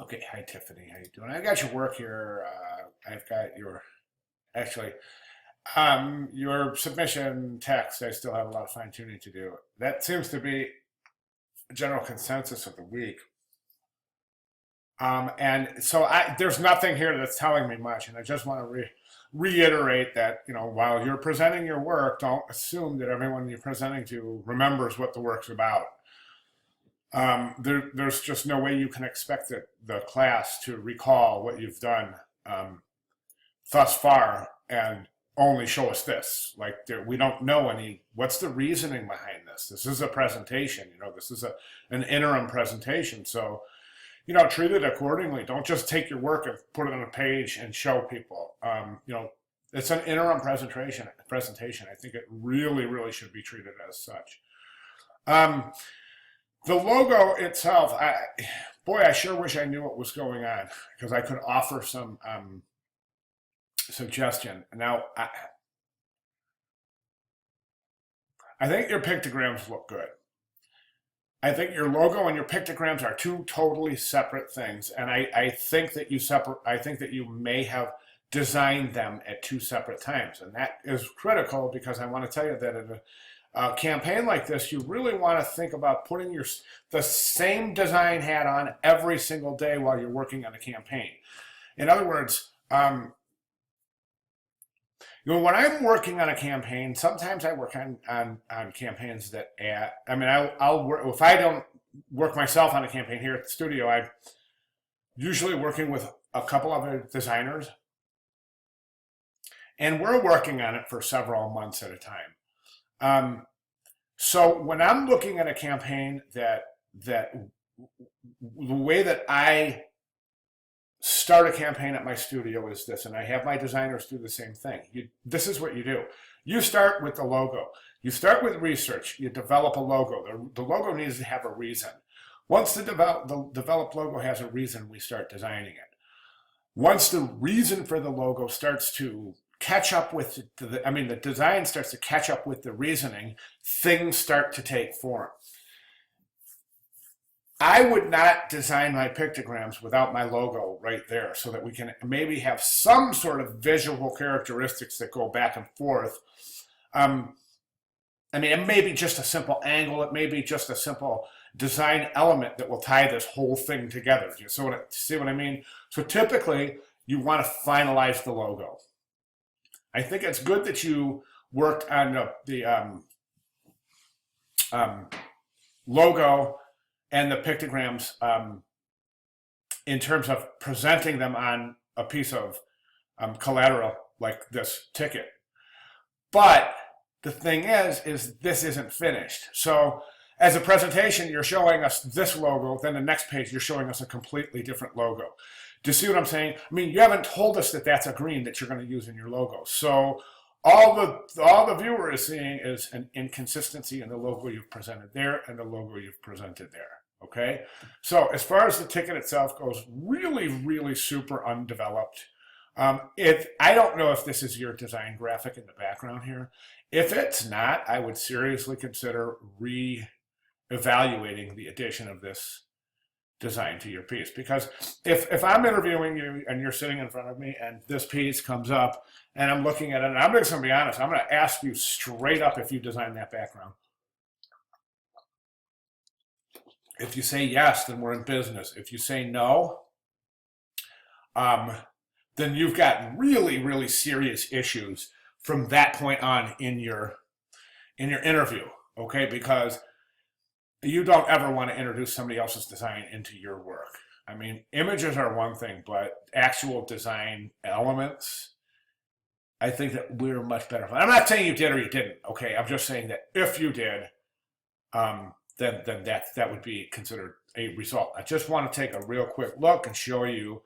Okay, hi Tiffany, how you doing? I got your work here. I've got your actually your submission text. I still have a lot of fine tuning to do. That seems to be a general consensus of the week. And so there's nothing here that's telling me much, and I just want to reiterate that while you're presenting your work, don't assume that everyone you're presenting to remembers what the work's about. There's just no way you can expect the class to recall what you've done thus far and only show us this. Like we don't know what's the reasoning behind this? This is a presentation, this is an interim presentation. So, treat it accordingly. Don't just take your work and put it on a page and show people. It's an interim presentation. I think it really, really should be treated as such. The logo itself, I sure wish I knew what was going on because I could offer some suggestion. Now, I think your pictograms look good. I think your logo and your pictograms are two totally separate things, and I think that you may have designed them at two separate times, and that is critical because I want to tell you that in a campaign like this, you really want to think about putting the same design hat on every single day while you're working on a campaign. In other words, when I'm working on a campaign, sometimes I work on campaigns that I'll work if I don't work myself on a campaign here at the studio. I'm usually working with a couple other designers, and we're working on it for several months at a time. So when I'm looking at a campaign that the way that I start a campaign at my studio is this, and I have my designers do the same thing. This is what you do. You start with the logo. You start with research. You develop a logo. The logo needs to have a reason. Once the developed logo has a reason, we start designing it. Once the reason for the logo starts to catch up with the design starts to catch up with the reasoning, things start to take form. I would not design my pictograms without my logo right there so that we can maybe have some sort of visual characteristics that go back and forth. It may be just a simple angle. It may be just a simple design element that will tie this whole thing together. See what I mean? So typically, you want to finalize the logo. I think it's good that you worked on the logo and the pictograms in terms of presenting them on a piece of collateral like this ticket. But the thing is this isn't finished. So as a presentation, you're showing us this logo, then the next page you're showing us a completely different logo. Do you see what I'm saying? You haven't told us that that's a green that you're going to use in your logo. So all the viewer is seeing is an inconsistency in the logo you've presented there and the logo you've presented there. Okay? So as far as the ticket itself goes, really, really super undeveloped. I don't know if this is your design graphic in the background here. If it's not, I would seriously consider re-evaluating the addition of this design to your piece, because if I'm interviewing you and you're sitting in front of me and this piece comes up and I'm looking at it, and I'm just going to be honest, I'm going to ask you straight up if you designed that background. If you say yes, then we're in business. If you say no, then you've got really, really serious issues from that point on in your interview, okay? Because you don't ever want to introduce somebody else's design into your work. Images are one thing, but actual design elements, I think that we're much better. I'm not saying you did or you didn't, okay? I'm just saying that if you did, then that would be considered a result. I just want to take a real quick look and show you.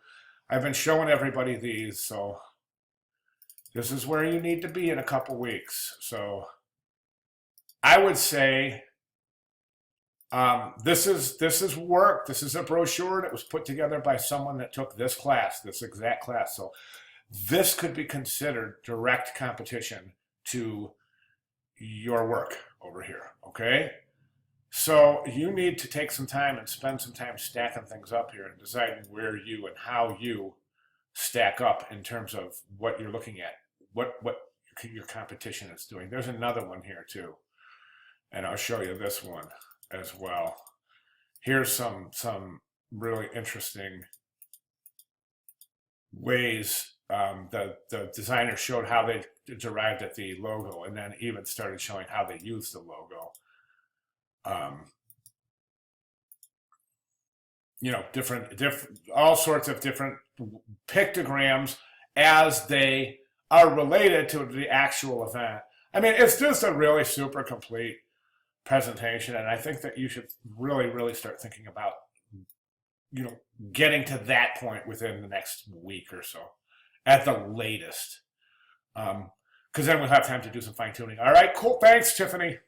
I've been showing everybody these, so this is where you need to be in a couple weeks. So I would say this is work. This is a brochure that was put together by someone that took this class, this exact class. So this could be considered direct competition to your work over here, okay? So you need to take some time and spend some time stacking things up here and deciding where you and how you stack up in terms of what you're looking at, what your competition is doing. There's another one here too, and I'll show you this one as well. Here's some really interesting ways the designer showed how they derived at the logo, and then even started showing how they used the logo. You know, different, all sorts of different pictograms as they are related to the actual event. I mean, it's just a really super complete presentation, and I think that you should really start thinking about, you know, getting to that point within the next week or so, at the latest, because then we'll have time to do some fine tuning. All right, cool. Thanks, Tiffany.